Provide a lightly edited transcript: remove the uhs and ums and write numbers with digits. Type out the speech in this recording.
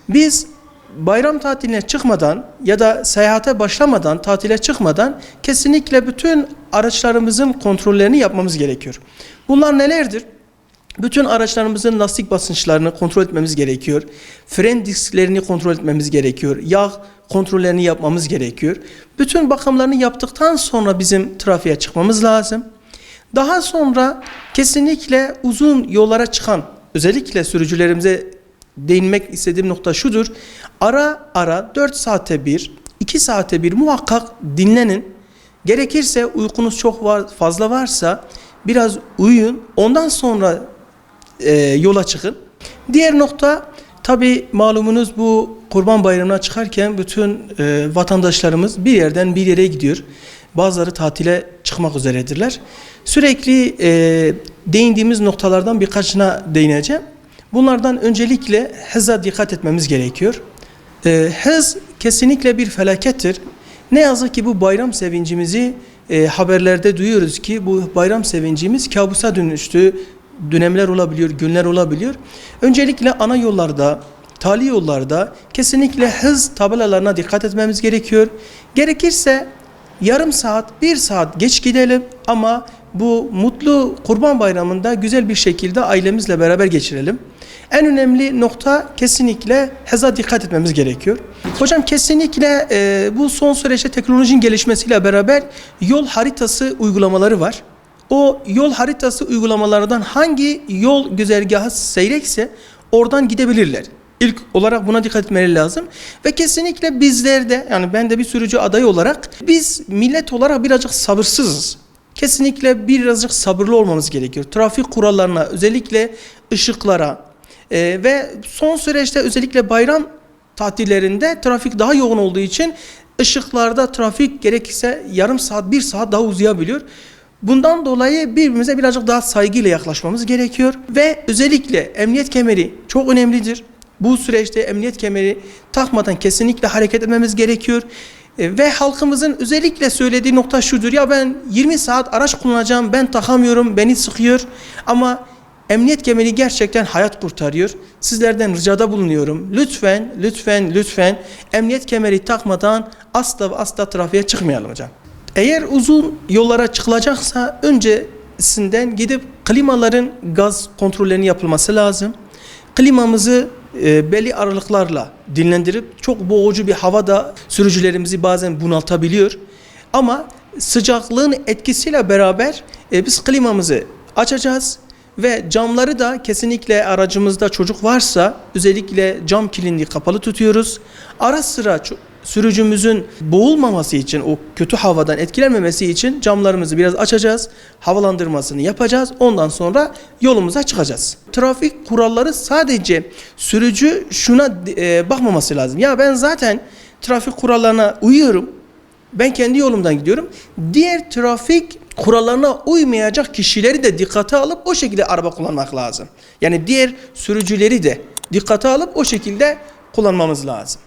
Biz bayram tatiline çıkmadan ya da seyahate başlamadan, tatile çıkmadan kesinlikle bütün araçlarımızın kontrollerini yapmamız gerekiyor. Bunlar nelerdir? Bütün araçlarımızın lastik basınçlarını kontrol etmemiz gerekiyor. Fren disklerini kontrol etmemiz gerekiyor. Yağ kontrollerini yapmamız gerekiyor. Bütün bakımlarını yaptıktan sonra bizim trafiğe çıkmamız lazım. Daha sonra kesinlikle uzun yollara çıkan, özellikle sürücülerimize değinmek istediğim nokta şudur. Ara ara 4 saate bir, 2 saate bir muhakkak dinlenin. Gerekirse uykunuz çok fazla varsa biraz uyuyun. Ondan sonra yola çıkın. Diğer nokta, tabi malumunuz bu Kurban Bayramı'na çıkarken bütün vatandaşlarımız bir yerden bir yere gidiyor. Bazıları tatile çıkmak üzeredirler. Sürekli değindiğimiz noktalardan birkaçına değineceğim. Bunlardan öncelikle hıza dikkat etmemiz gerekiyor. Hız kesinlikle bir felakettir. Ne yazık ki bu bayram sevincimizi haberlerde duyuyoruz ki bu bayram sevincimiz kabusa dönüştü. Dönemler olabiliyor, günler olabiliyor. Öncelikle ana yollarda, tali yollarda kesinlikle hız tabelalarına dikkat etmemiz gerekiyor. Gerekirse yarım saat, 1 saat geç gidelim ama bu mutlu Kurban Bayramı'nda güzel bir şekilde ailemizle beraber geçirelim. En önemli nokta kesinlikle hıza dikkat etmemiz gerekiyor. Hocam kesinlikle bu son süreçte teknolojinin gelişmesiyle beraber yol haritası uygulamaları var. O yol haritası uygulamalardan hangi yol güzergahı seyrekse oradan gidebilirler. İlk olarak buna dikkat etmeleri lazım. Ve kesinlikle bizler de, yani ben de bir sürücü adayı olarak, biz millet olarak birazcık sabırsızız. Kesinlikle birazcık sabırlı olmamız gerekiyor. Trafik kurallarına, özellikle ışıklara ve son süreçte özellikle bayram tatillerinde trafik daha yoğun olduğu için ışıklarda trafik gerekirse yarım saat, 1 saat daha uzayabiliyor. Bundan dolayı birbirimize birazcık daha saygıyla yaklaşmamız gerekiyor. Ve özellikle emniyet kemeri çok önemlidir. Bu süreçte emniyet kemeri takmadan kesinlikle hareket etmemiz gerekiyor. Ve halkımızın özellikle söylediği nokta şudur: ya ben 20 saat araç kullanacağım, ben takamıyorum, beni sıkıyor. Ama emniyet kemeri gerçekten hayat kurtarıyor. Sizlerden ricada bulunuyorum. Lütfen, lütfen, lütfen emniyet kemeri takmadan asla trafiğe çıkmayalım hocam. Eğer uzun yollara çıkılacaksa öncesinden gidip klimaların gaz kontrollerinin yapılması lazım. Klimamızı belli aralıklarla dinlendirip, çok boğucu bir havada sürücülerimizi bazen bunaltabiliyor. Ama sıcaklığın etkisiyle beraber biz klimamızı açacağız ve camları da kesinlikle, aracımızda çocuk varsa özellikle cam kilidini kapalı tutuyoruz. Ara sıra sürücümüzün boğulmaması için, o kötü havadan etkilenmemesi için camlarımızı biraz açacağız, havalandırmasını yapacağız, ondan sonra yolumuza çıkacağız. Trafik kuralları, sadece sürücü şuna bakmaması lazım: ya ben zaten trafik kurallarına uyuyorum, ben kendi yolumdan gidiyorum. Diğer trafik kurallarına uymayacak kişileri de dikkate alıp o şekilde araba kullanmak lazım. Yani diğer sürücüleri de dikkate alıp o şekilde kullanmamız lazım.